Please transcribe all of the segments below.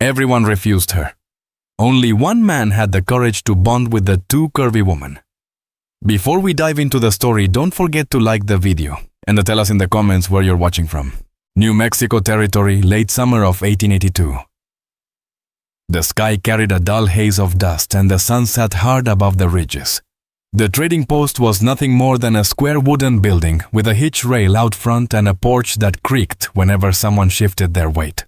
Everyone refused her. Only one man had the courage to bond with the two curvy women. Before we dive into the story, don't forget to like the video and to tell us in the comments where you're watching from. New Mexico Territory, late summer of 1882. The sky carried a dull haze of dust and the sun sat hard above the ridges. The trading post was nothing more than a square wooden building with a hitch rail out front and a porch that creaked whenever someone shifted their weight.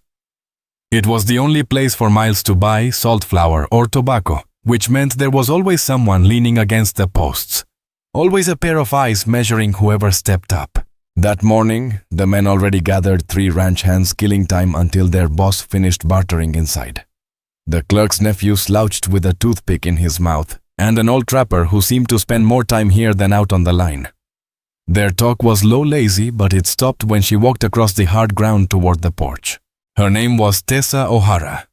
It was the only place for miles to buy salt flour or tobacco, which meant there was always someone leaning against the posts. Always a pair of eyes measuring whoever stepped up. That morning, the men already gathered 3 ranch hands, killing time until their boss finished bartering inside. The clerk's nephew slouched with a toothpick in his mouth, and an old trapper who seemed to spend more time here than out on the line. Their talk was low-lazy, but it stopped when she walked across the hard ground toward the porch. Her name was Tessa O'Hara.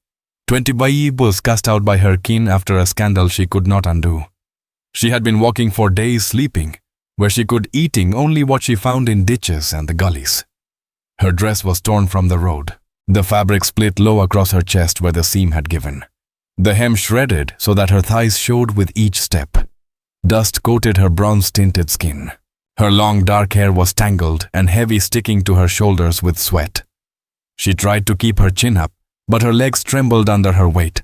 20 was cast out by her kin after a scandal she could not undo. She had been walking for days sleeping, where she could eating only what she found in ditches and the gullies. Her dress was torn from the road. The fabric split low across her chest where the seam had given. The hem shredded so that her thighs showed with each step. Dust coated her bronze-tinted skin. Her long dark hair was tangled and heavy, sticking to her shoulders with sweat. She tried to keep her chin up, but her legs trembled under her weight.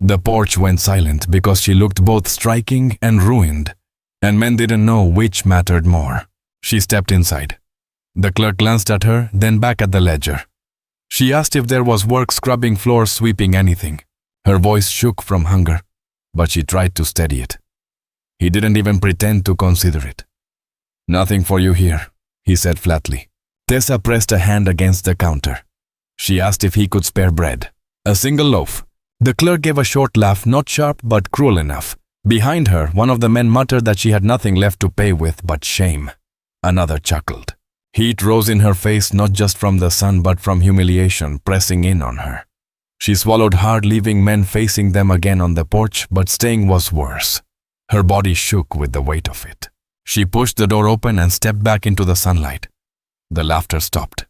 The porch went silent because she looked both striking and ruined, and men didn't know which mattered more. She stepped inside. The clerk glanced at her, then back at the ledger. She asked if there was work scrubbing floors, sweeping, anything. Her voice shook from hunger, but she tried to steady it. He didn't even pretend to consider it. "Nothing for you here," he said flatly. Tessa pressed a hand against the counter. She asked if he could spare bread. "A single loaf." The clerk gave a short laugh, not sharp but cruel enough. Behind her, one of the men muttered that she had nothing left to pay with but shame. Another chuckled. Heat rose in her face, not just from the sun but from humiliation pressing in on her. She swallowed hard, leaving men facing them again on the porch, but staying was worse. Her body shook with the weight of it. She pushed the door open and stepped back into the sunlight. The laughter stopped.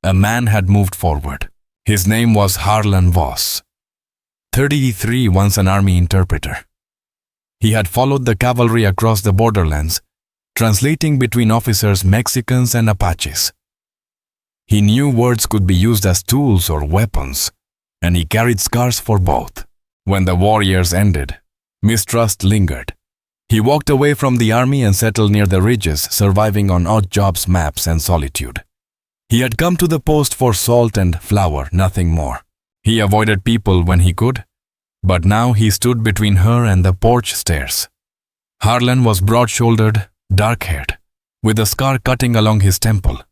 A man had moved forward. His name was Harlan Voss. 33, once an army interpreter. He had followed the cavalry across the borderlands, translating between officers, Mexicans, and Apaches. He knew words could be used as tools or weapons, and he carried scars for both. When the war years ended, mistrust lingered. He walked away from the army and settled near the ridges, surviving on odd jobs, maps, and solitude. He had come to the post for salt and flour, nothing more. He avoided people when he could, but now he stood between her and the porch stairs. Harlan was broad-shouldered, dark-haired, with a scar cutting along his temple.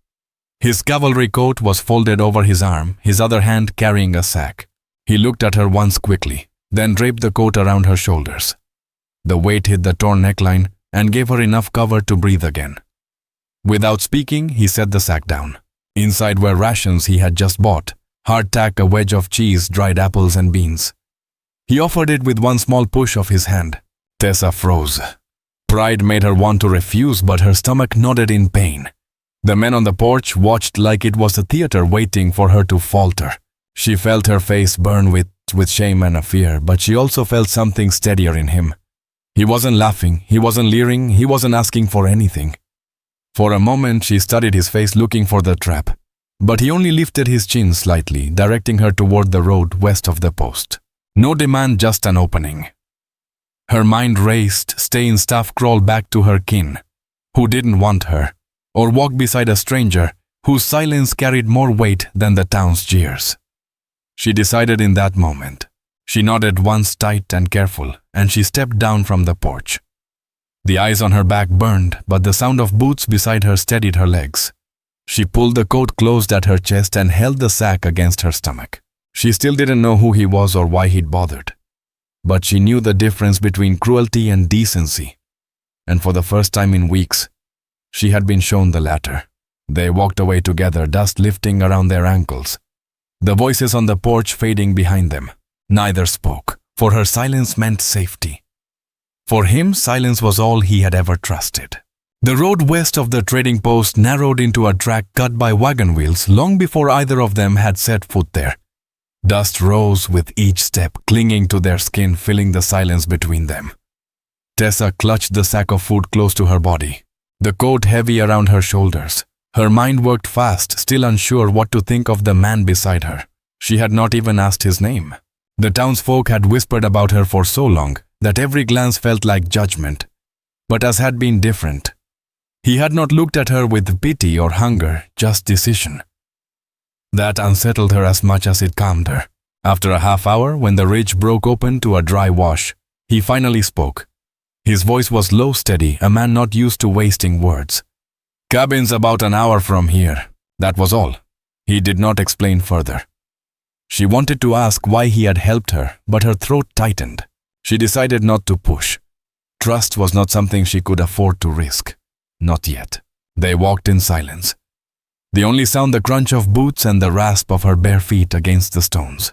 His cavalry coat was folded over his arm, his other hand carrying a sack. He looked at her once quickly, then draped the coat around her shoulders. The weight hid the torn neckline and gave her enough cover to breathe again. Without speaking, he set the sack down. Inside were rations he had just bought, hardtack, a wedge of cheese, dried apples, and beans. He offered it with one small push of his hand. Tessa froze. Pride made her want to refuse, but her stomach nodded in pain. The men on the porch watched like it was a theater waiting for her to falter. She felt her face burn with shame and a fear, but she also felt something steadier in him. He wasn't laughing, he wasn't leering, he wasn't asking for anything. For a moment she studied his face, looking for the trap, but he only lifted his chin slightly, directing her toward the road west of the post. No demand, just an opening. Her mind raced, staying staff crawled back to her kin, who didn't want her, or walk beside a stranger whose silence carried more weight than the town's jeers. She decided in that moment. She nodded once, tight and careful, and she stepped down from the porch. The ice on her back burned, but the sound of boots beside her steadied her legs. She pulled the coat closed at her chest and held the sack against her stomach. She still didn't know who he was or why he'd bothered, but she knew the difference between cruelty and decency, and for the first time in weeks, she had been shown the latter. They walked away together, dust lifting around their ankles, the voices on the porch fading behind them. Neither spoke, for her silence meant safety. For him, silence was all he had ever trusted. The road west of the trading post narrowed into a track cut by wagon wheels long before either of them had set foot there. Dust rose with each step, clinging to their skin, filling the silence between them. Tessa clutched the sack of food close to her body, the coat heavy around her shoulders. Her mind worked fast, still unsure what to think of the man beside her. She had not even asked his name. The townsfolk had whispered about her for so long that every glance felt like judgment. But as had been different. He had not looked at her with pity or hunger, just decision. That unsettled her as much as it calmed her. After a half hour, when the ridge broke open to a dry wash, he finally spoke. His voice was low, steady, a man not used to wasting words. "Cabin's about an hour from here." That was all. He did not explain further. She wanted to ask why he had helped her, but her throat tightened. She decided not to push. Trust was not something she could afford to risk. Not yet. They walked in silence. The only sound the crunch of boots and the rasp of her bare feet against the stones.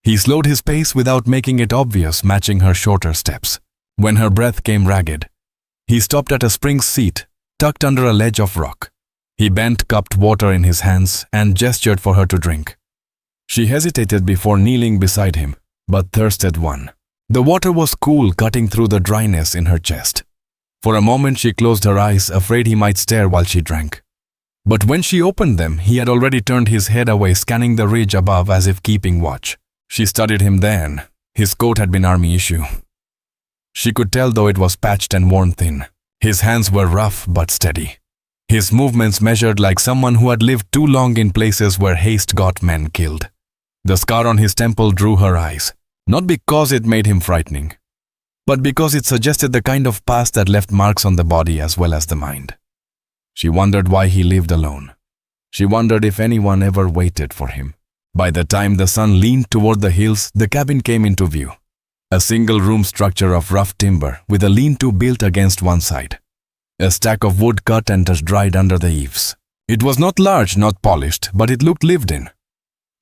He slowed his pace without making it obvious, matching her shorter steps. When her breath came ragged, he stopped at a spring seat, tucked under a ledge of rock. He bent, cupped water in his hands, and gestured for her to drink. She hesitated before kneeling beside him, but thirsted won. The water was cool, cutting through the dryness in her chest. For a moment she closed her eyes, afraid he might stare while she drank. But when she opened them, he had already turned his head away, scanning the ridge above as if keeping watch. She studied him then. His coat had been army issue. She could tell, though it was patched and worn thin. His hands were rough but steady. His movements measured like someone who had lived too long in places where haste got men killed. The scar on his temple drew her eyes, not because it made him frightening, but because it suggested the kind of past that left marks on the body as well as the mind. She wondered why he lived alone. She wondered if anyone ever waited for him. By the time the sun leaned toward the hills, the cabin came into view. A single-room structure of rough timber with a lean-to built against one side. A stack of wood cut and dried under the eaves. It was not large, not polished, but it looked lived in.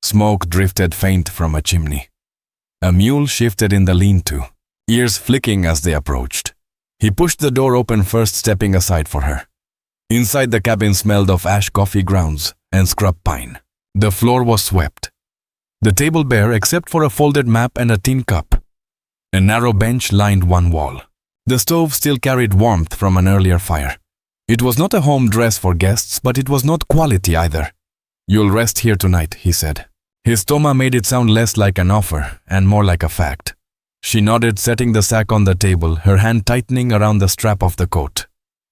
Smoke drifted faint from a chimney. A mule shifted in the lean-to, ears flicking as they approached. He pushed the door open first, stepping aside for her. Inside, the cabin smelled of ash coffee grounds and scrub pine. The floor was swept. The table bare except for a folded map and a tin cup. A narrow bench lined one wall. The stove still carried warmth from an earlier fire. It was not a home dress for guests, but it was not quality either. "You'll rest here tonight," he said. His tone made it sound less like an offer and more like a fact. She nodded, setting the sack on the table, her hand tightening around the strap of the coat.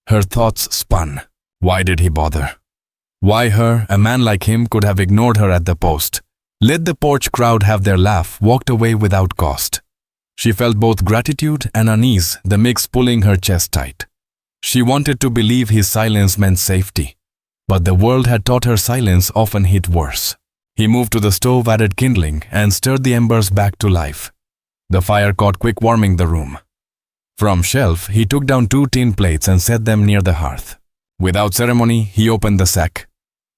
Her thoughts spun. Why did he bother? Why her, a man like him, could have ignored her at the post, let the porch crowd have their laugh, walked away without cost. She felt both gratitude and unease, the mix pulling her chest tight. She wanted to believe his silence meant safety, but the world had taught her silence often hit worse. He moved to the stove, added kindling, and stirred the embers back to life. The fire caught quick, warming the room. From shelf, he took down 2 tin plates and set them near the hearth. Without ceremony, he opened the sack,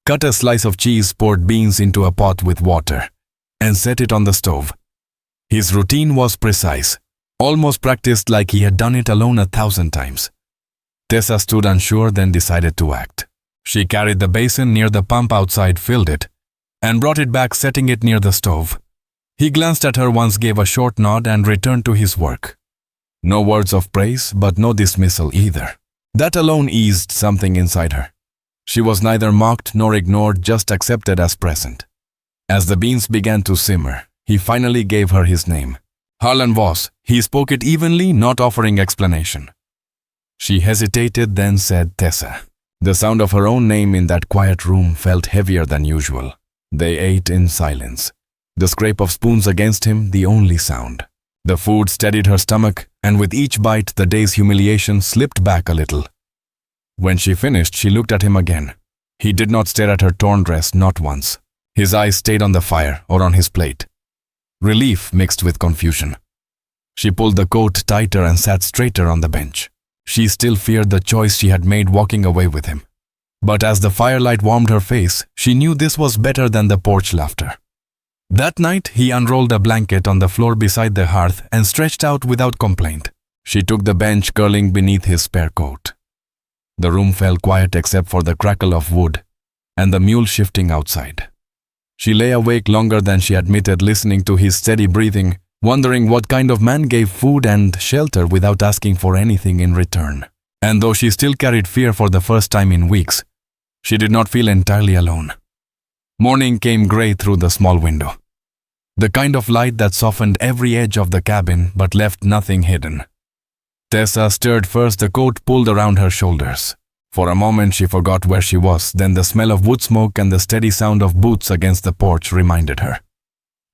cut a slice of cheese, poured beans into a pot with water, and set it on the stove. His routine was precise, almost practiced like he had done it alone 1,000 times. Tessa stood unsure, then decided to act. She carried the basin near the pump outside, filled it, and brought it back, setting it near the stove. He glanced at her once, gave a short nod, and returned to his work. No words of praise, but no dismissal either. That alone eased something inside her. She was neither mocked nor ignored, just accepted as present. As the beans began to simmer, he finally gave her his name. Harlan Voss. He spoke it evenly, not offering explanation. She hesitated, then said Tessa. The sound of her own name in that quiet room felt heavier than usual. They ate in silence. The scrape of spoons against him, the only sound. The food steadied her stomach, and with each bite the day's humiliation slipped back a little. When she finished, she looked at him again. He did not stare at her torn dress, not once. His eyes stayed on the fire or on his plate. Relief mixed with confusion. She pulled the coat tighter and sat straighter on the bench. She still feared the choice she had made, walking away with him. But as the firelight warmed her face, she knew this was better than the porch laughter. That night, he unrolled a blanket on the floor beside the hearth and stretched out without complaint. She took the bench curling beneath his spare coat. The room fell quiet except for the crackle of wood and the mule shifting outside. She lay awake longer than she admitted, listening to his steady breathing, wondering what kind of man gave food and shelter without asking for anything in return. And though she still carried fear for the first time in weeks, she did not feel entirely alone. Morning came gray through the small window, the kind of light that softened every edge of the cabin but left nothing hidden. Tessa stirred first, the coat pulled around her shoulders. For a moment she forgot where she was, then the smell of wood smoke and the steady sound of boots against the porch reminded her.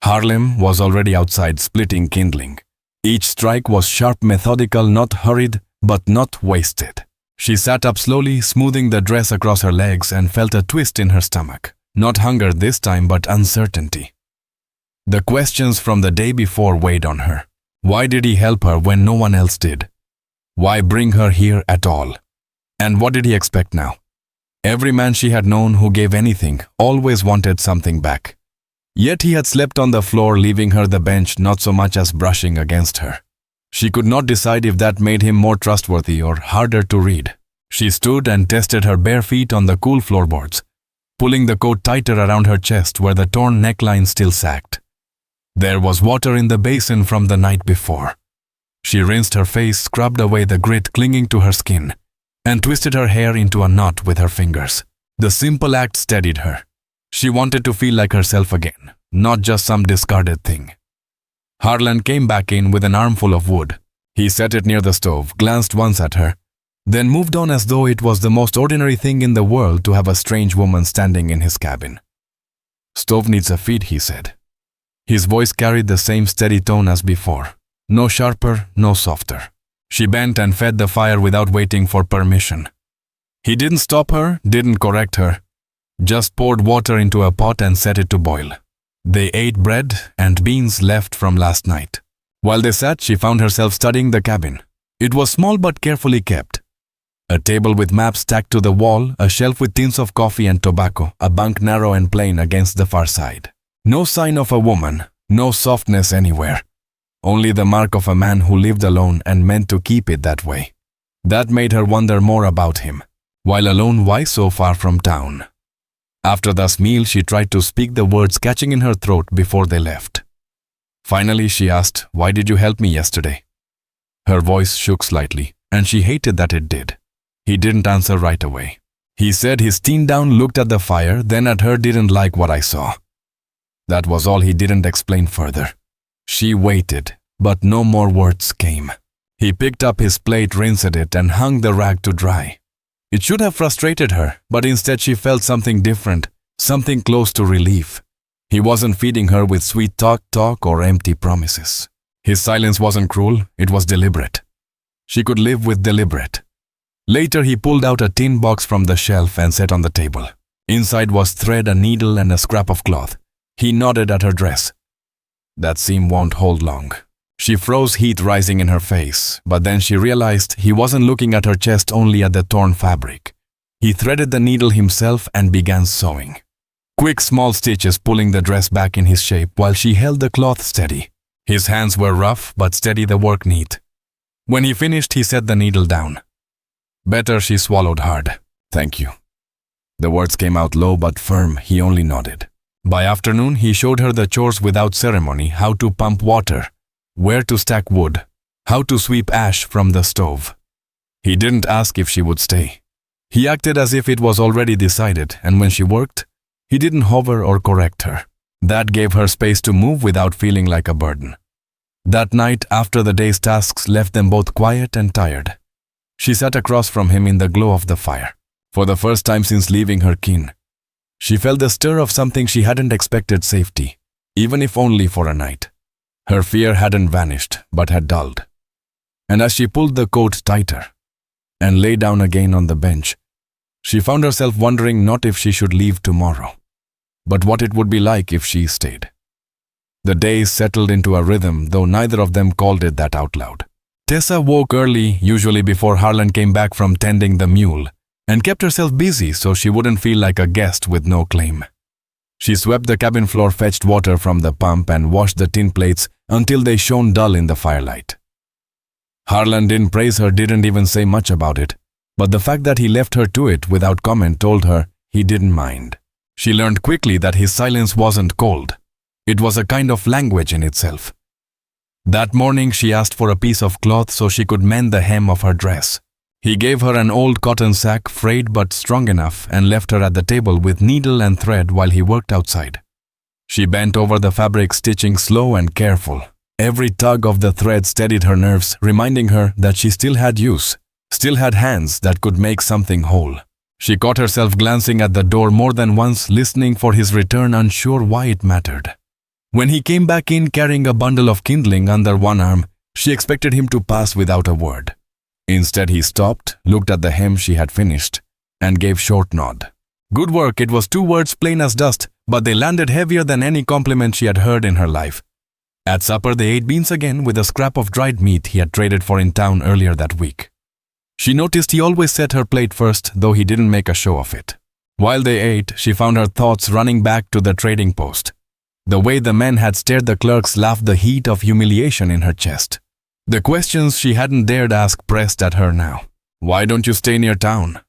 Harlem was already outside, splitting kindling. Each strike was sharp, methodical, not hurried, but not wasted. She sat up slowly, smoothing the dress across her legs, and felt a twist in her stomach. Not hunger this time, but uncertainty. The questions from the day before weighed on her. Why did he help her when no one else did? Why bring her here at all? And what did he expect now? Every man she had known who gave anything always wanted something back. Yet he had slept on the floor, leaving her the bench, not so much as brushing against her. She could not decide if that made him more trustworthy or harder to read. She stood and tested her bare feet on the cool floorboards, pulling the coat tighter around her chest where the torn neckline still sagged. There was water in the basin from the night before. She rinsed her face, scrubbed away the grit clinging to her skin, and twisted her hair into a knot with her fingers. The simple act steadied her. She wanted to feel like herself again, not just some discarded thing. Harlan came back in with an armful of wood. He set it near the stove, glanced once at her, then moved on as though it was the most ordinary thing in the world to have a strange woman standing in his cabin. "Stove needs a feed," he said. His voice carried the same steady tone as before. No sharper, no softer. She bent and fed the fire without waiting for permission. He didn't stop her, didn't correct her, just poured water into a pot and set it to boil. They ate bread and beans left from last night. While they sat, she found herself studying the cabin. It was small but carefully kept. A table with maps stacked to the wall, a shelf with tins of coffee and tobacco, a bunk narrow and plain against the far side. No sign of a woman, no softness anywhere. Only the mark of a man who lived alone and meant to keep it that way. That made her wonder more about him. While alone, why so far from town? After this meal, she tried to speak, the words catching in her throat before they left. Finally, she asked, "Why did you help me yesterday?" Her voice shook slightly, and she hated that it did. He didn't answer right away. He said his chin down, looked at the fire, then at her, didn't like what I saw. That was all. He didn't explain further. She waited, but no more words came. He picked up his plate, rinsed it, and hung the rag to dry. It should have frustrated her, but instead she felt something different, something close to relief. He wasn't feeding her with sweet talk or empty promises. His silence wasn't cruel, it was deliberate. She could live with deliberate. Later he pulled out a tin box from the shelf and set on the table. Inside was thread, a needle, and a scrap of cloth. He nodded at her dress. "That seam won't hold long." She froze, heat rising in her face, but then she realized he wasn't looking at her chest, only at the torn fabric. He threaded the needle himself and began sewing. Quick small stitches pulling the dress back in his shape while she held the cloth steady. His hands were rough but steady, the work neat. When he finished, he set the needle down. "Better," she swallowed hard. "Thank you." The words came out low but firm. He only nodded. By afternoon, he showed her the chores without ceremony: how to pump water, where to stack wood, how to sweep ash from the stove. He didn't ask if she would stay. He acted as if it was already decided, and when she worked, he didn't hover or correct her. That gave her space to move without feeling like a burden. That night, after the day's tasks left them both quiet and tired, she sat across from him in the glow of the fire. For the first time since leaving her kin, she felt the stir of something she hadn't expected: safety, even if only for a night. Her fear hadn't vanished, but had dulled. And as she pulled the coat tighter and lay down again on the bench, she found herself wondering not if she should leave tomorrow, but what it would be like if she stayed. The days settled into a rhythm, though neither of them called it that out loud. Tessa woke early, usually before Harlan came back from tending the mule, and kept herself busy so she wouldn't feel like a guest with no claim. She swept the cabin floor, fetched water from the pump, and washed the tin plates until they shone dull in the firelight. Harlan didn't praise her, didn't even say much about it, but the fact that he left her to it without comment told her he didn't mind. She learned quickly that his silence wasn't cold. It was a kind of language in itself. That morning she asked for a piece of cloth so she could mend the hem of her dress. He gave her an old cotton sack, frayed but strong enough, and left her at the table with needle and thread while he worked outside. She bent over the fabric, stitching slow and careful. Every tug of the thread steadied her nerves, reminding her that she still had use, still had hands that could make something whole. She caught herself glancing at the door more than once, listening for his return, unsure why it mattered. When he came back in carrying a bundle of kindling under one arm, she expected him to pass without a word. Instead, he stopped, looked at the hem she had finished, and gave short nod. Good work. It was 2 words plain as dust, but they landed heavier than any compliment she had heard in her life. At supper, they ate beans again with a scrap of dried meat he had traded for in town earlier that week. She noticed he always set her plate first, though he didn't make a show of it. While they ate, she found her thoughts running back to the trading post. The way the men had stared the clerks left the heat of humiliation in her chest. The questions she hadn't dared ask pressed at her now. "Why don't you stay near town?"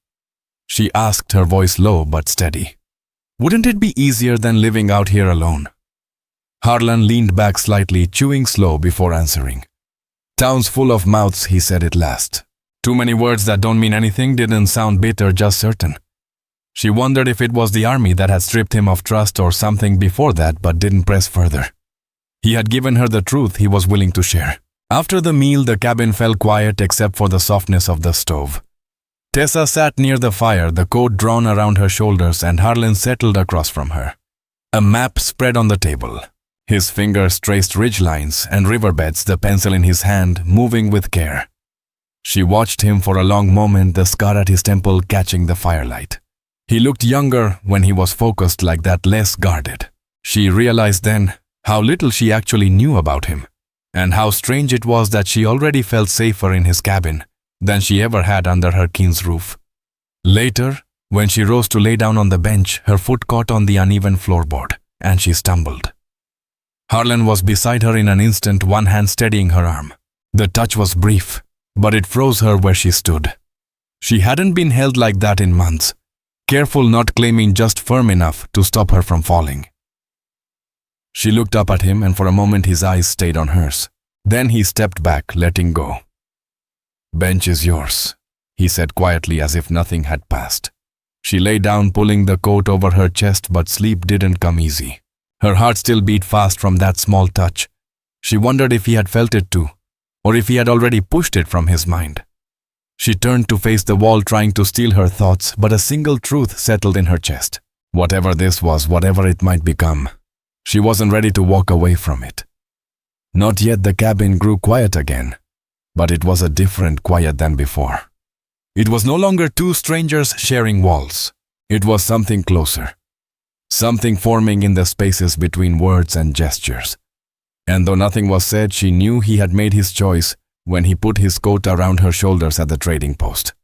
she asked, her voice low but steady. "Wouldn't it be easier than living out here alone?" Harlan leaned back slightly, chewing slow before answering. "Town's full of mouths," he said at last. Too many words that don't mean anything didn't sound bitter, just certain. She wondered if it was the army that had stripped him of trust or something before that, but didn't press further. He had given her the truth he was willing to share. After the meal, the cabin fell quiet except for the softness of the stove. Tessa sat near the fire, the coat drawn around her shoulders, and Harlan settled across from her. A map spread on the table. His fingers traced ridgelines and riverbeds, the pencil in his hand moving with care. She watched him for a long moment, the scar at his temple catching the firelight. He looked younger when he was focused like that, less guarded. She realized then how little she actually knew about him, and how strange it was that she already felt safer in his cabin than she ever had under her kin's roof. Later, when she rose to lay down on the bench, her foot caught on the uneven floorboard, and she stumbled. Harlan was beside her in an instant, one hand steadying her arm. The touch was brief, but it froze her where she stood. She hadn't been held like that in months, careful, not claiming, just firm enough to stop her from falling. She looked up at him, and for a moment his eyes stayed on hers. Then he stepped back, letting go. "Bench is yours," he said quietly, as if nothing had passed. She lay down, pulling the coat over her chest, but sleep didn't come easy. Her heart still beat fast from that small touch. She wondered if he had felt it too, or if he had already pushed it from his mind. She turned to face the wall, trying to steal her thoughts, but a single truth settled in her chest. Whatever this was, whatever it might become, she wasn't ready to walk away from it. Not yet. The cabin grew quiet again, but it was a different quiet than before. It was no longer 2 strangers sharing walls. It was something closer, something forming in the spaces between words and gestures. And though nothing was said, she knew he had made his choice when he put his coat around her shoulders at the trading post.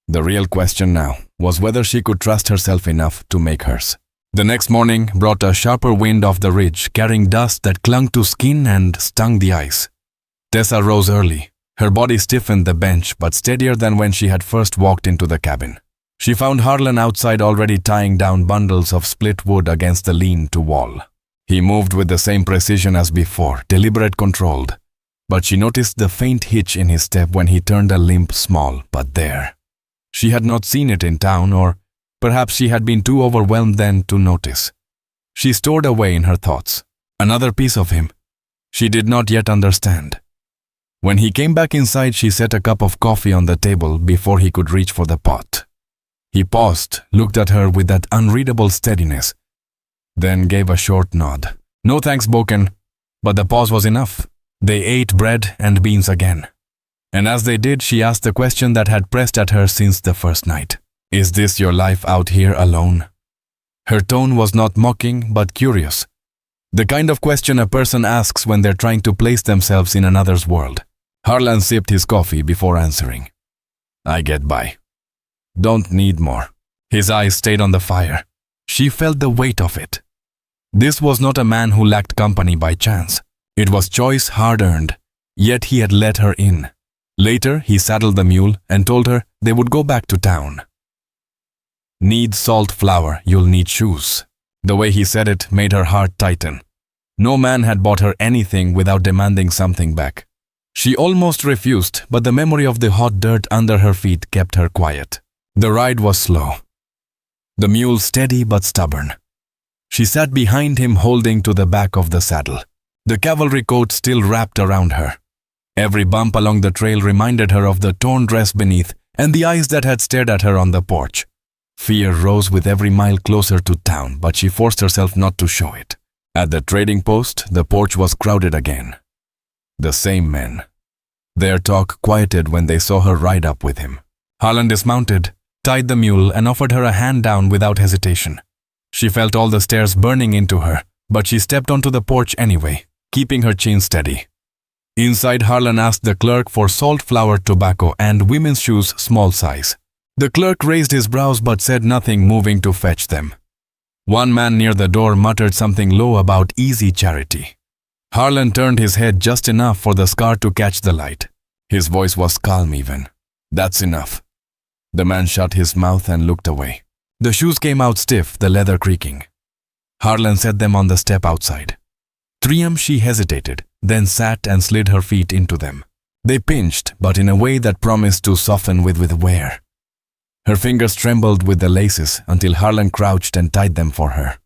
The real question now was whether she could trust herself enough to make hers. The next morning brought a sharper wind off the ridge, carrying dust that clung to skin and stung the eyes. Tessa rose early. Her body stiffened the bench, but steadier than when she had first walked into the cabin. She found Harlan outside, already tying down bundles of split wood against the lean-to wall. He moved with the same precision as before, deliberate, controlled. But she noticed the faint hitch in his step when he turned, a limp, small, but there. She had not seen it in town, or perhaps she had been too overwhelmed then to notice. She stored away in her thoughts another piece of him she did not yet understand. When he came back inside, she set a cup of coffee on the table before he could reach for the pot. He paused, looked at her with that unreadable steadiness, then gave a short nod. "No thanks, Boken." But the pause was enough. They ate bread and beans again. And as they did, she asked the question that had pressed at her since the first night. "Is this your life out here alone?" Her tone was not mocking, but curious. The kind of question a person asks when they're trying to place themselves in another's world. Harlan sipped his coffee before answering. "I get by. Don't need more." His eyes stayed on the fire. She felt the weight of it. This was not a man who lacked company by chance. It was choice, hard-earned, yet he had let her in. Later, he saddled the mule and told her they would go back to town. "Need salt flour, you'll need shoes," The way he said it made her heart tighten. No man had bought her anything without demanding something back. She almost refused, but the memory of the hot dirt under her feet kept her quiet. The ride was slow. The mule steady but stubborn. She sat behind him holding to the back of the saddle. The cavalry coat still wrapped around her. Every bump along the trail reminded her of the torn dress beneath and the eyes that had stared at her on the porch. Fear rose with every mile closer to town, but she forced herself not to show it. At the trading post, the porch was crowded again. The same men. Their talk quieted when they saw her ride up with him. Harlan dismounted, tied the mule, and offered her a hand down without hesitation. She felt all the stairs burning into her, but she stepped onto the porch anyway, keeping her chin steady. Inside, Harlan asked the clerk for salt, flour, tobacco, and women's shoes small size. The clerk raised his brows but said nothing, moving to fetch them. One man near the door muttered something low about easy charity. Harlan turned his head just enough for the scar to catch the light. His voice was calm even. "That's enough." The man shut his mouth and looked away. The shoes came out stiff, the leather creaking. Harlan set them on the step outside. Triumph, she hesitated, then sat and slid her feet into them. They pinched, but in a way that promised to soften with wear. Her fingers trembled with the laces until Harlan crouched and tied them for her.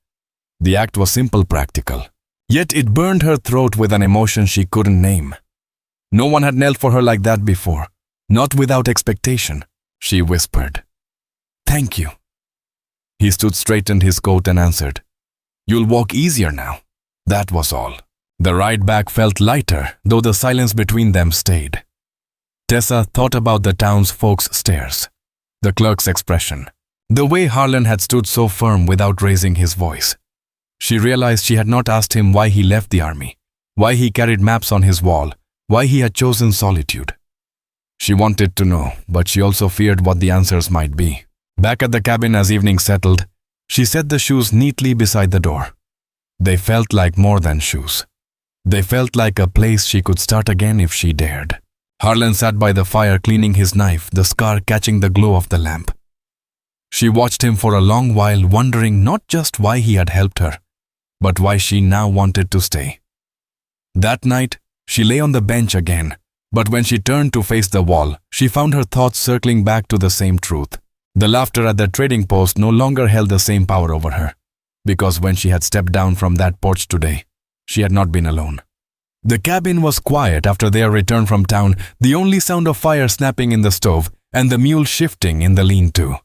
The act was simple, practical. Yet it burned her throat with an emotion she couldn't name. No one had knelt for her like that before. Not without expectation. She whispered, "Thank you." He straightened his coat and answered, "You'll walk easier now." That was all. The ride back felt lighter, though the silence between them stayed. Tessa thought about the townsfolk's stares, the clerk's expression, the way Harlan had stood so firm without raising his voice. She realized she had not asked him why he left the army, why he carried maps on his wall, why he had chosen solitude. She wanted to know, but she also feared what the answers might be. Back at the cabin as evening settled, she set the shoes neatly beside the door. They felt like more than shoes. They felt like a place she could start again if she dared. Harlan sat by the fire cleaning his knife, the scar catching the glow of the lamp. She watched him for a long while, wondering not just why he had helped her, but why she now wanted to stay. That night, she lay on the bench again, but when she turned to face the wall, she found her thoughts circling back to the same truth. The laughter at the trading post no longer held the same power over her, because when she had stepped down from that porch today, she had not been alone. The cabin was quiet after their return from town, the only sound of fire snapping in the stove and the mule shifting in the lean-to.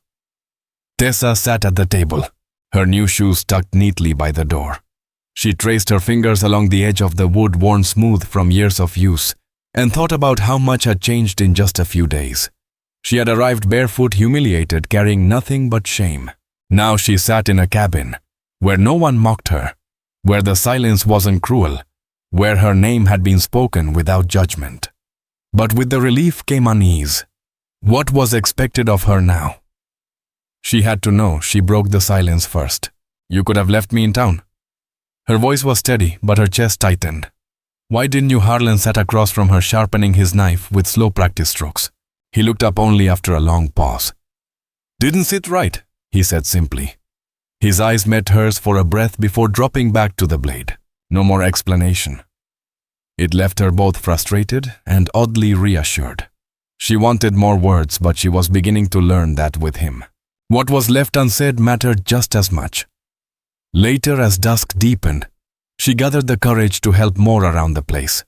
Tessa sat at the table, her new shoes tucked neatly by the door. She traced her fingers along the edge of the wood worn smooth from years of use and thought about how much had changed in just a few days. She had arrived barefoot, humiliated, carrying nothing but shame. Now she sat in a cabin where no one mocked her, where the silence wasn't cruel, where her name had been spoken without judgment. But with the relief came unease. What was expected of her now? She had to know. She broke the silence first. "You could have left me in town." Her voice was steady, but her chest tightened. "Why didn't you?" Harlan sat across from her, sharpening his knife with slow practice strokes. He looked up only after a long pause. "Didn't sit right," he said simply. His eyes met hers for a breath before dropping back to the blade. No more explanation. It left her both frustrated and oddly reassured. She wanted more words, but she was beginning to learn that with him, what was left unsaid mattered just as much. Later, as dusk deepened, she gathered the courage to help more around the place.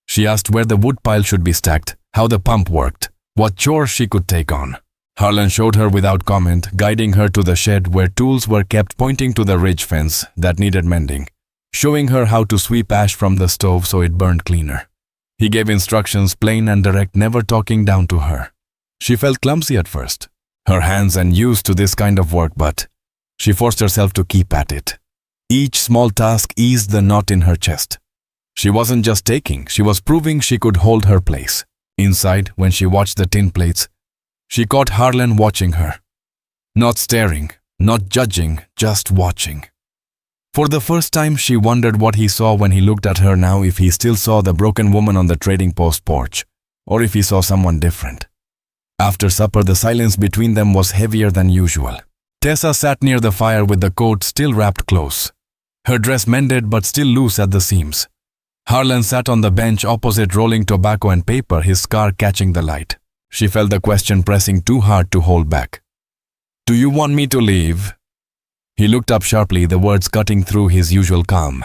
She asked where the woodpile should be stacked, how the pump worked, what chores she could take on. Harlan showed her without comment, guiding her to the shed where tools were kept, pointing to the ridge fence that needed mending, showing her how to sweep ash from the stove so it burned cleaner. He gave instructions plain and direct, never talking down to her. She felt clumsy at first, her hands unused to this kind of work, but she forced herself to keep at it. Each small task eased the knot in her chest. She wasn't just taking, she was proving she could hold her place. Inside, when she watched the tin plates, she caught Harlan watching her. Not staring, not judging, just watching. For the first time, she wondered what he saw when he looked at her now, if he still saw the broken woman on the trading post porch, or if he saw someone different. After supper, the silence between them was heavier than usual. Tessa sat near the fire with the coat still wrapped close. Her dress mended but still loose at the seams. Harlan sat on the bench opposite rolling tobacco and paper, his scar catching the light. She felt the question pressing too hard to hold back. "Do you want me to leave?" He looked up sharply, the words cutting through his usual calm.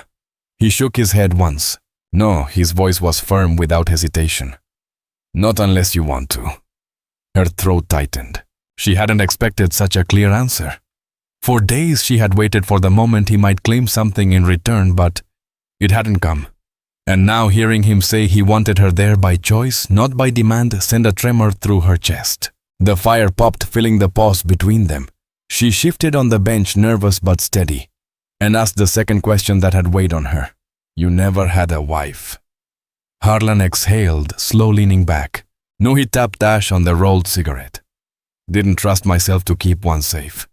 He shook his head once. No, his voice was firm without hesitation. "Not unless you want to." Her throat tightened. She hadn't expected such a clear answer. For days she had waited for the moment he might claim something in return, but it hadn't come. And now hearing him say he wanted her there by choice, not by demand, sent a tremor through her chest. The fire popped, filling the pause between them. She shifted on the bench, nervous but steady, and asked the second question that had weighed on her. "You never had a wife?" Harlan exhaled, slow leaning back. No, he tapped ash on the rolled cigarette. "Didn't trust myself to keep one safe.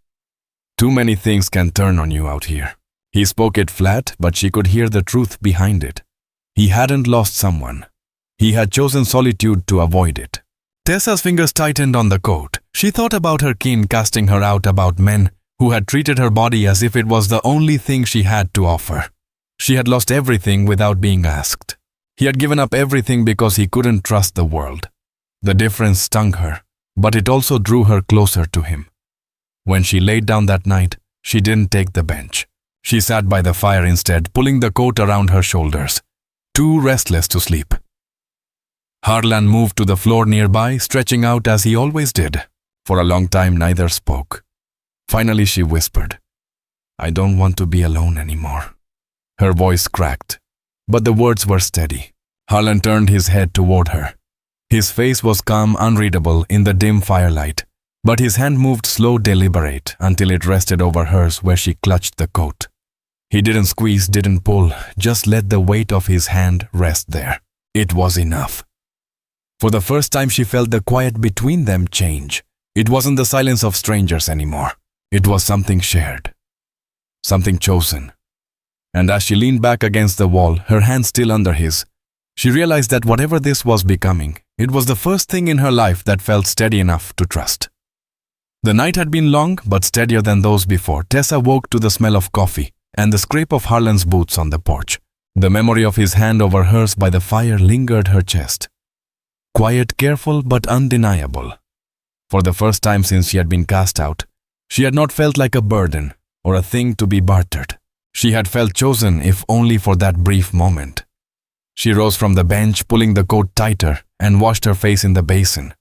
Too many things can turn on you out here." He spoke it flat, but she could hear the truth behind it. He hadn't lost someone. He had chosen solitude to avoid it. Tessa's fingers tightened on the coat. She thought about her kin casting her out, about men who had treated her body as if it was the only thing she had to offer. She had lost everything without being asked. He had given up everything because he couldn't trust the world. The difference stung her, but it also drew her closer to him. When she laid down that night, she didn't take the bench. She sat by the fire instead, pulling the coat around her shoulders, too restless to sleep. Harlan moved to the floor nearby, stretching out as he always did. For a long time, neither spoke. Finally, she whispered, "I don't want to be alone anymore." Her voice cracked, but the words were steady. Harlan turned his head toward her. His face was calm, unreadable in the dim firelight, but his hand moved slow, deliberate, until it rested over hers where she clutched the coat. He didn't squeeze, didn't pull, just let the weight of his hand rest there. It was enough. For the first time, she felt the quiet between them change. It wasn't the silence of strangers anymore. It was something shared, something chosen. And as she leaned back against the wall, her hand still under his, she realized that whatever this was becoming, it was the first thing in her life that felt steady enough to trust. The night had been long, but steadier than those before. Tessa woke to the smell of coffee and the scrape of Harlan's boots on the porch. The memory of his hand over hers by the fire lingered her chest. Quiet, careful, but undeniable. For the first time since she had been cast out, she had not felt like a burden or a thing to be bartered. She had felt chosen, if only for that brief moment. She rose from the bench, pulling the coat tighter, and washed her face in the basin.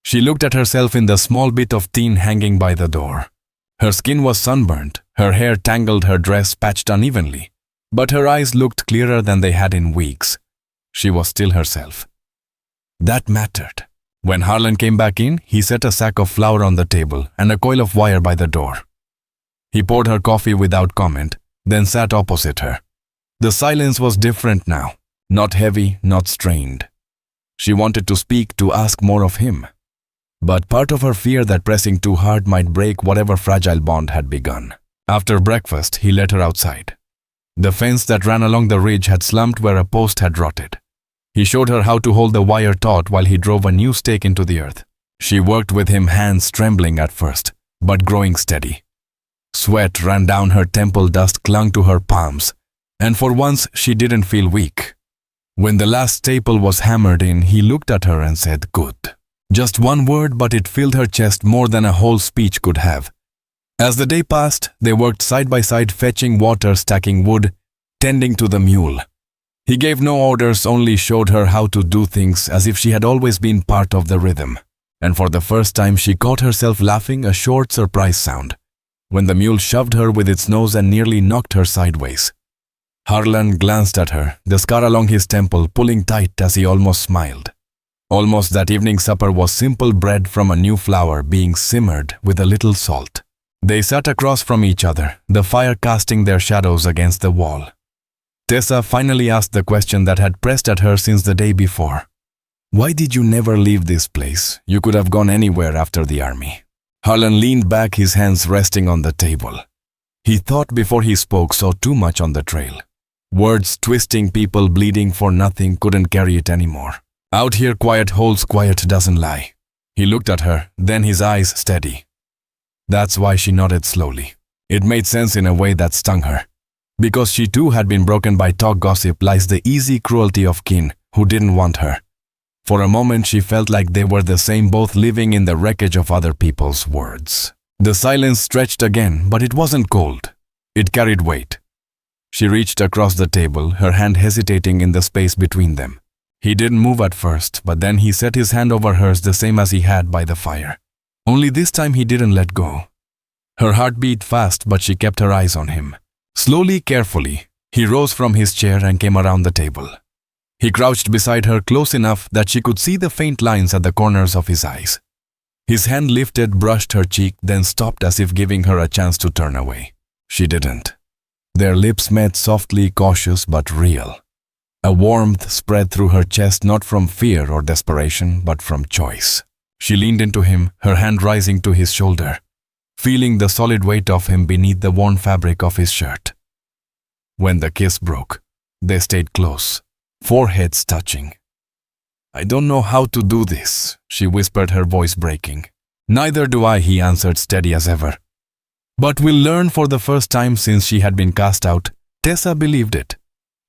She looked at herself in the small bit of tin hanging by the door. Her skin was sunburned, her hair tangled, her dress patched unevenly, but her eyes looked clearer than they had in weeks. She was still herself. That mattered. When Harlan came back in, he set a sack of flour on the table and a coil of wire by the door. He poured her coffee without comment, then sat opposite her. The silence was different now, not heavy, not strained. She wanted to speak, to ask more of him. But part of her feared that pressing too hard might break whatever fragile bond had begun. After breakfast, he led her outside. The fence that ran along the ridge had slumped where a post had rotted. He showed her how to hold the wire taut while he drove a new stake into the earth. She worked with him, hands trembling at first, but growing steady. Sweat ran down her temple, dust clung to her palms, and for once she didn't feel weak. When the last staple was hammered in, he looked at her and said, "Good." Just one word, but it filled her chest more than a whole speech could have. As the day passed, they worked side by side, fetching water, stacking wood, tending to the mule. He gave no orders, only showed her how to do things as if she had always been part of the rhythm. And for the first time, she caught herself laughing, a short surprise sound, when the mule shoved her with its nose and nearly knocked her sideways. Harlan glanced at her, the scar along his temple pulling tight as he almost smiled. Almost that evening supper was simple bread from a new flour being simmered with a little salt. They sat across from each other, the fire casting their shadows against the wall. Tessa finally asked the question that had pressed at her since the day before. "Why did you never leave this place? You could have gone anywhere after the army." Harlan leaned back, his hands resting on the table. He thought before he spoke, saw too much on the trail. Words twisting, people bleeding for nothing, couldn't carry it anymore. Out here quiet holds quiet, doesn't lie. He looked at her, then his eyes steady. That's why she nodded slowly. It made sense in a way that stung her. Because she too had been broken by talk gossip lies the easy cruelty of kin who didn't want her. For a moment she felt like they were the same, both living in the wreckage of other people's words. The silence stretched again, but it wasn't cold. It carried weight. She reached across the table, her hand hesitating in the space between them. He didn't move at first, but then he set his hand over hers the same as he had by the fire. Only this time he didn't let go. Her heart beat fast, but she kept her eyes on him. Slowly, carefully, he rose from his chair and came around the table. He crouched beside her close enough that she could see the faint lines at the corners of his eyes. His hand lifted, brushed her cheek, then stopped as if giving her a chance to turn away. She didn't. Their lips met softly, cautious but real. A warmth spread through her chest, not from fear or desperation, but from choice. She leaned into him, her hand rising to his shoulder, feeling the solid weight of him beneath the worn fabric of his shirt. When the kiss broke, they stayed close, foreheads touching. "I don't know how to do this," she whispered, her voice breaking. "Neither do I," he answered, steady as ever. "But we'll learn." For the first time since she had been cast out, Tessa believed it.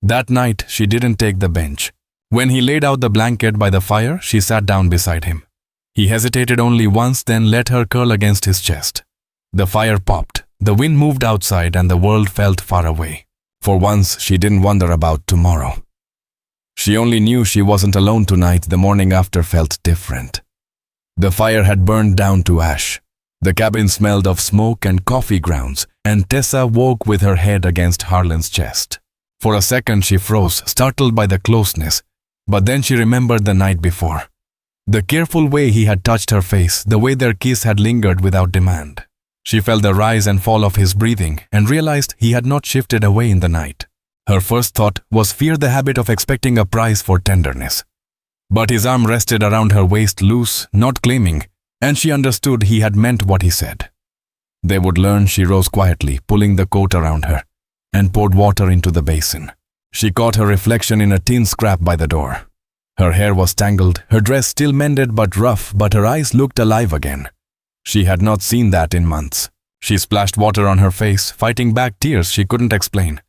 That night, she didn't take the bench. When he laid out the blanket by the fire, she sat down beside him. He hesitated only once, then let her curl against his chest. The fire popped, the wind moved outside, and the world felt far away. For once, she didn't wonder about tomorrow. She only knew she wasn't alone tonight. The morning after felt different. The fire had burned down to ash. The cabin smelled of smoke and coffee grounds, and Tessa woke with her head against Harlan's chest. For a second she froze, startled by the closeness, but then she remembered the night before. The careful way he had touched her face, the way their kiss had lingered without demand. She felt the rise and fall of his breathing and realized he had not shifted away in the night. Her first thought was fear, the habit of expecting a prize for tenderness. But his arm rested around her waist, loose, not claiming, and she understood he had meant what he said. They would learn. She rose quietly, pulling the coat around her, and poured water into the basin. She caught her reflection in a tin scrap by the door. Her hair was tangled, her dress still mended but rough, but her eyes looked alive again. She had not seen that in months. She splashed water on her face, fighting back tears she couldn't explain,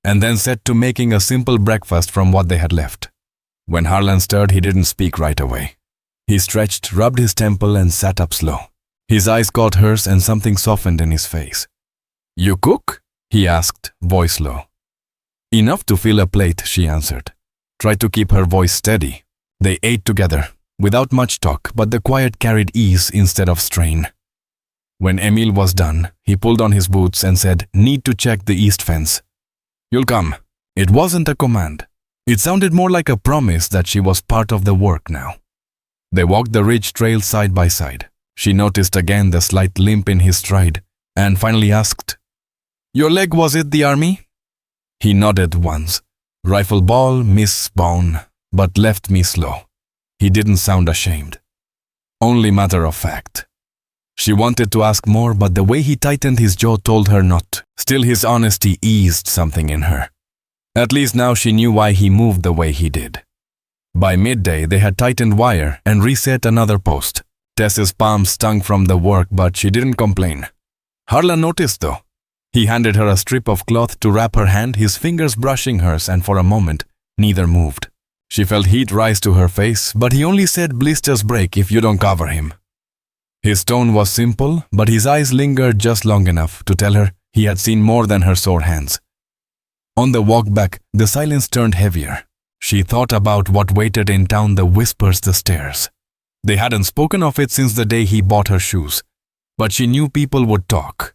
and then set to making a simple breakfast from what they had left. When Harlan stirred, he didn't speak right away. He stretched, rubbed his temple, and sat up slow. His eyes caught hers, and something softened in his face. "You cook?" he asked, voice low. "Enough to fill a plate," she answered. Tried to keep her voice steady. They ate together, without much talk, but the quiet carried ease instead of strain. When Emil was done, he pulled on his boots and said, "Need to check the east fence." "You'll come." It wasn't a command. It sounded more like a promise that she was part of the work now. They walked the ridge trail side by side. She noticed again the slight limp in his stride, and finally asked, "Your leg, was it the army?" He nodded once. "Rifle ball, miss bone, but left me slow." He didn't sound ashamed. Only matter of fact. She wanted to ask more, but the way he tightened his jaw told her not. Still, his honesty eased something in her. At least now she knew why he moved the way he did. By midday, they had tightened wire and reset another post. Tess's palms stung from the work, but she didn't complain. Harlan noticed, though. He handed her a strip of cloth to wrap her hand, his fingers brushing hers, and for a moment, neither moved. She felt heat rise to her face, but he only said, "Blisters break if you don't cover him." His tone was simple, but his eyes lingered just long enough to tell her he had seen more than her sore hands. On the walk back, the silence turned heavier. She thought about what waited in town, the whispers, the stares. They hadn't spoken of it since the day he bought her shoes, but she knew people would talk.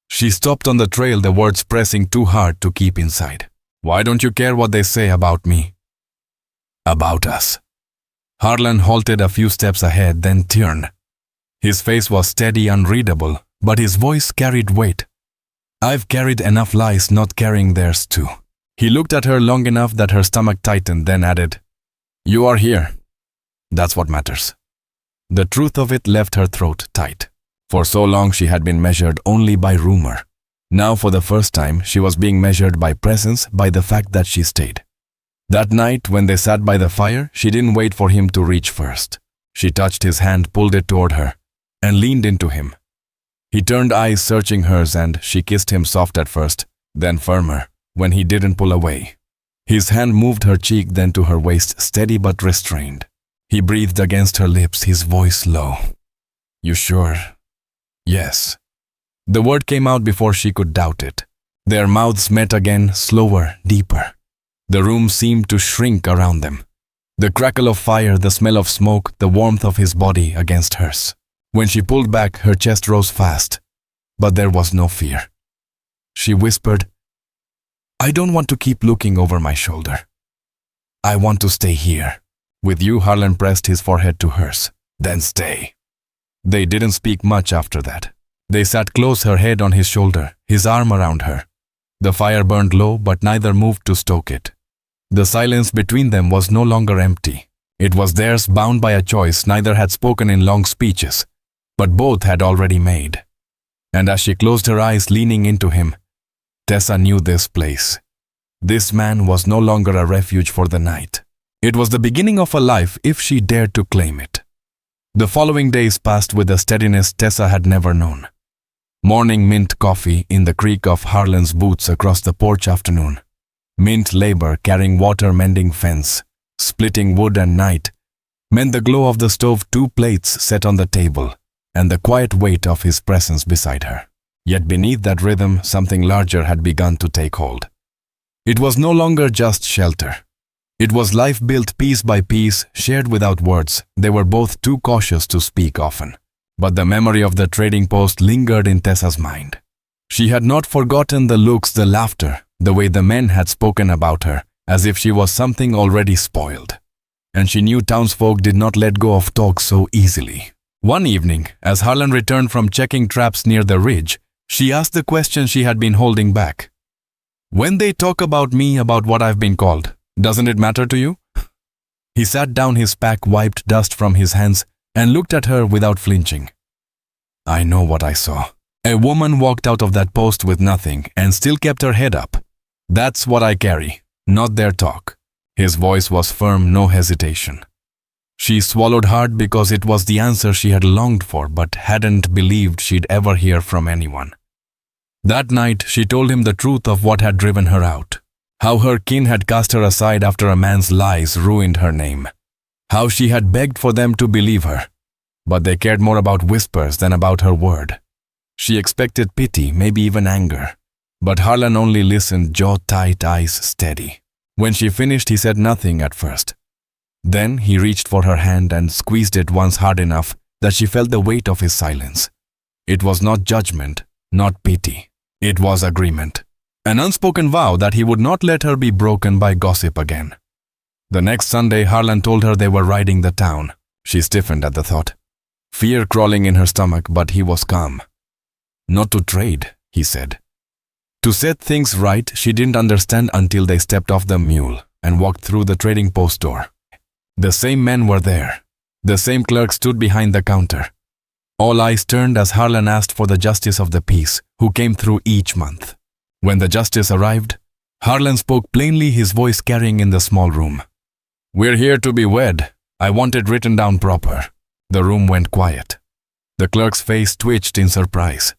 She stopped on the trail, the words pressing too hard to keep inside. "Why don't you care what they say about me?" "About us." Harlan halted a few steps ahead, then turned. His face was steady, unreadable, but his voice carried weight. "I've carried enough lies, not carrying theirs too." He looked at her long enough that her stomach tightened, then added, "You are here. That's what matters." The truth of it left her throat tight. For so long she had been measured only by rumor. Now for the first time she was being measured by presence, by the fact that she stayed. That night when they sat by the fire, she didn't wait for him to reach first. She touched his hand, pulled it toward her, and leaned into him. He turned eyes searching hers and she kissed him soft at first, then firmer, when he didn't pull away. His hand moved her cheek then to her waist, steady but restrained. He breathed against her lips, his voice low. "You sure?" "Yes." The word came out before she could doubt it. Their mouths met again, slower, deeper. The room seemed to shrink around them. The crackle of fire, the smell of smoke, the warmth of his body against hers. When she pulled back, her chest rose fast, but there was no fear. She whispered, "I don't want to keep looking over my shoulder. I want to stay here." With you, Harlan pressed his forehead to hers. "Then stay." They didn't speak much after that. They sat close, her head on his shoulder, his arm around her. The fire burned low, but neither moved to stoke it. The silence between them was no longer empty. It was theirs, bound by a choice neither had spoken in long speeches, but both had already made. And as she closed her eyes, leaning into him, Tessa knew this place. This man was no longer a refuge for the night. It was the beginning of a life if she dared to claim it. The following days passed with a steadiness Tessa had never known. Morning mint coffee in the creak of Harlan's boots across the porch afternoon. Mint labor carrying water, mending fence, splitting wood and night, meant the glow of the stove, 2 plates set on the table, and the quiet weight of his presence beside her. Yet beneath that rhythm, something larger had begun to take hold. It was no longer just shelter. It was life built piece by piece, shared without words. They were both too cautious to speak often. But the memory of the trading post lingered in Tessa's mind. She had not forgotten the looks, the laughter, the way the men had spoken about her, as if she was something already spoiled. And she knew townsfolk did not let go of talk so easily. One evening, as Harlan returned from checking traps near the ridge, she asked the question she had been holding back. "When they talk about me, about what I've been called, doesn't it matter to you?" He sat down, his pack wiped dust from his hands, and looked at her without flinching. "I know what I saw. A woman walked out of that post with nothing and still kept her head up. That's what I carry, not their talk." His voice was firm, no hesitation. She swallowed hard because it was the answer she had longed for but hadn't believed she'd ever hear from anyone. That night, she told him the truth of what had driven her out. How her kin had cast her aside after a man's lies ruined her name. How she had begged for them to believe her, but they cared more about whispers than about her word. She expected pity, maybe even anger, but Harlan only listened, jaw tight, eyes steady. When she finished, he said nothing at first. Then he reached for her hand and squeezed it once hard enough that she felt the weight of his silence. It was not judgment, not pity. It was agreement. An unspoken vow that he would not let her be broken by gossip again. The next Sunday, Harlan told her they were riding the town. She stiffened at the thought, fear crawling in her stomach, but he was calm. "Not to trade," he said. To set things right, she didn't understand until they stepped off the mule and walked through the trading post door. The same men were there. The same clerk stood behind the counter. All eyes turned as Harlan asked for the justice of the peace, who came through each month. When the justice arrived, Harlan spoke plainly, his voice carrying in the small room. "We're here to be wed. I want it written down proper." The room went quiet. The clerk's face twitched in surprise.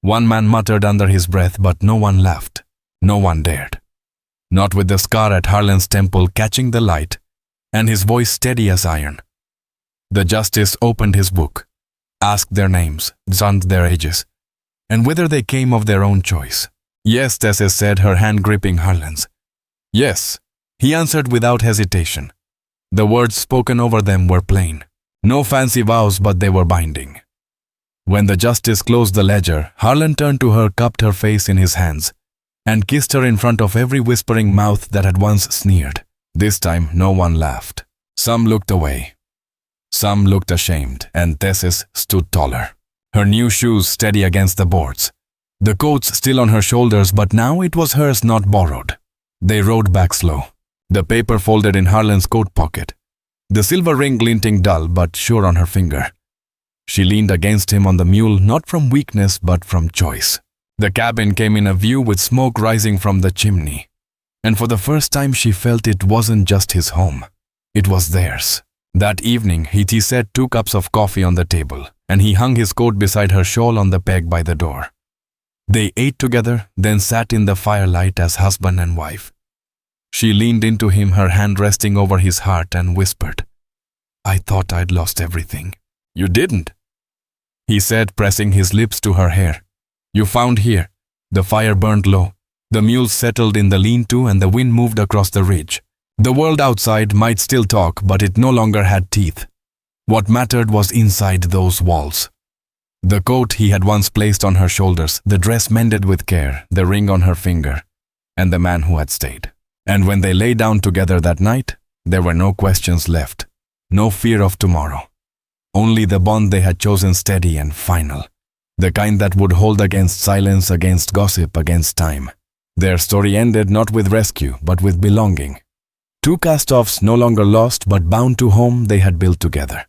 One man muttered under his breath, but no one laughed. No one dared. Not with the scar at Harlan's temple catching the light, and his voice steady as iron. The justice opened his book, asked their names, zoned their ages, and whether they came of their own choice. "Yes," Tessa said, her hand gripping Harlan's. "Yes," he answered without hesitation. The words spoken over them were plain. No fancy vows, but they were binding. When the justice closed the ledger, Harlan turned to her, cupped her face in his hands, and kissed her in front of every whispering mouth that had once sneered. This time, no one laughed. Some looked away. Some looked ashamed, and Tessa stood taller, her new shoes steady against the boards. The coats still on her shoulders, but now it was hers, not borrowed. They rode back slow, the paper folded in Harlan's coat pocket, the silver ring glinting dull but sure on her finger. She leaned against him on the mule, not from weakness but from choice. The cabin came in a view with smoke rising from the chimney, and for the first time she felt it wasn't just his home. It was theirs. That evening, he set 2 cups of coffee on the table, and he hung his coat beside her shawl on the peg by the door. They ate together, then sat in the firelight as husband and wife. She leaned into him, her hand resting over his heart, and whispered, "I thought I'd lost everything." "You didn't," he said, pressing his lips to her hair. "You found here." The fire burned low. The mules settled in the lean-to, and the wind moved across the ridge. The world outside might still talk, but it no longer had teeth. What mattered was inside those walls. The coat he had once placed on her shoulders, the dress mended with care, the ring on her finger, and the man who had stayed. And when they lay down together that night, there were no questions left, no fear of tomorrow. Only the bond they had chosen, steady and final, the kind that would hold against silence, against gossip, against time. Their story ended not with rescue, but with belonging. 2 cast-offs no longer lost, but bound to home they had built together.